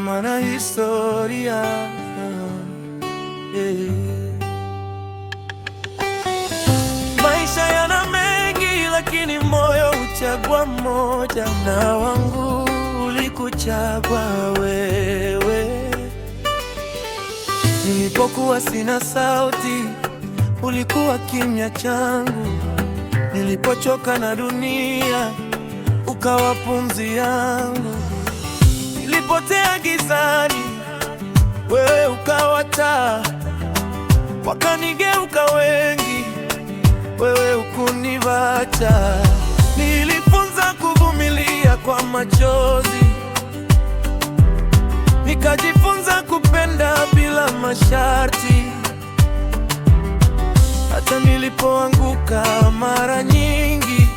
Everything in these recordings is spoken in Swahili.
maana historia Maisha yana mengi, lakini moyo huchagua mmoja, na wangu ulikuchagua wewe. Nilipokuwa sina sauti, ulikuwa kimya changu. Nilipochoka na dunia, ukawa pumzi yangu. Nilipotea gizani, wewe ukawa taa. Wakanigeuka wengi, wewe hukuniacha. Nilifunza kuvumilia kwa machozi, nikajifunza kupenda bila masharti. Hata nilipoanguka mara nyingi,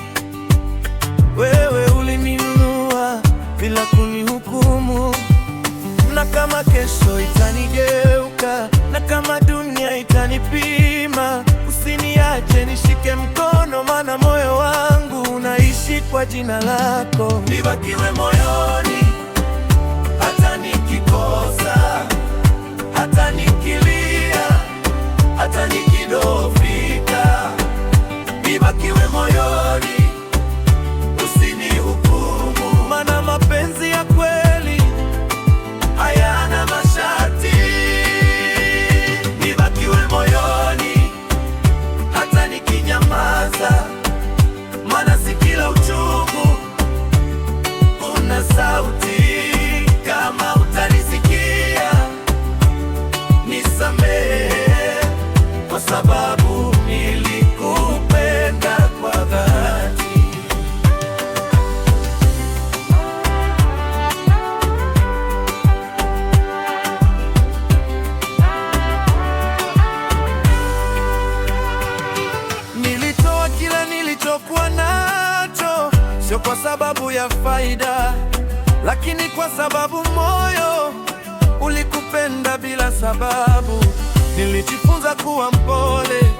wewe ulininua bila kunihukumu. Na kama kesho itanigeuka, na kama dunia itanipima, usiniache nishike mkono, maana moyo wangu unaishi kwa jina lako. Nibakiwe moyoni hata nikikosa, hata nikilia, hata nikidhoofika. Nibakiwe moyoni, usinihukumu, maana mapenzi ya kweli hayana masharti. Nibakiwe moyoni hata nikinyamaza, maana si kila uchungu una sauti. Kama utanisikia, nisamehe, kwa sababu nilikupenda kwa dhati. Nilitoa kila nilichokuwa nacho, sio kwa sababu ya faida, lakini kwa sababu moyo ulikupenda bila sababu. Nilijifunza kuwa mpole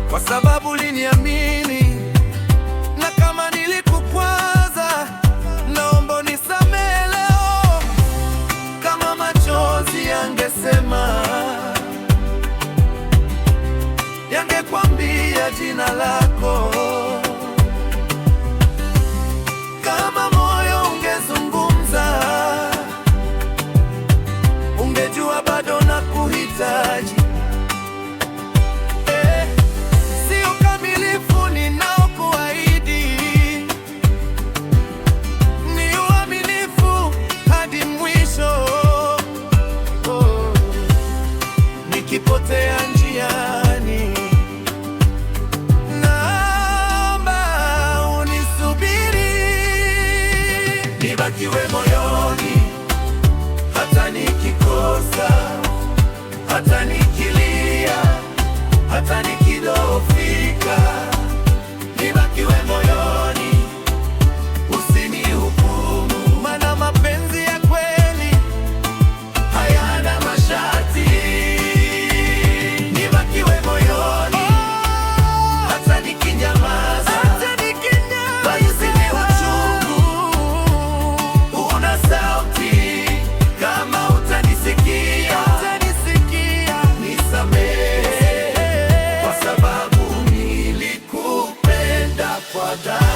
kwa sababu uliniamini, na kama nilikukwaza, naomba nisamehe leo. Kama machozi yangesema, yangekwambia jina lako. Kama moyo ungezungumza, ungejua bado nakuhitaji. Si ukamilifu ninaokuahidi, ni uaminifu hadi mwisho. Nikipotea njiani, naomba unisubiri. Nibakiwe moyoni hata nikikosa, hata nikilia, hata nikidhoofika. Nibakiwe moyoni, usinihukumu, maana mapenzi ya kweli hayana masharti. Nibakiwe moyoni hata nikinyamaza, bali sina uchungu una sauti. Kama utanisikia, nisamehe, kwa sababu nilikupenda kwa dhati.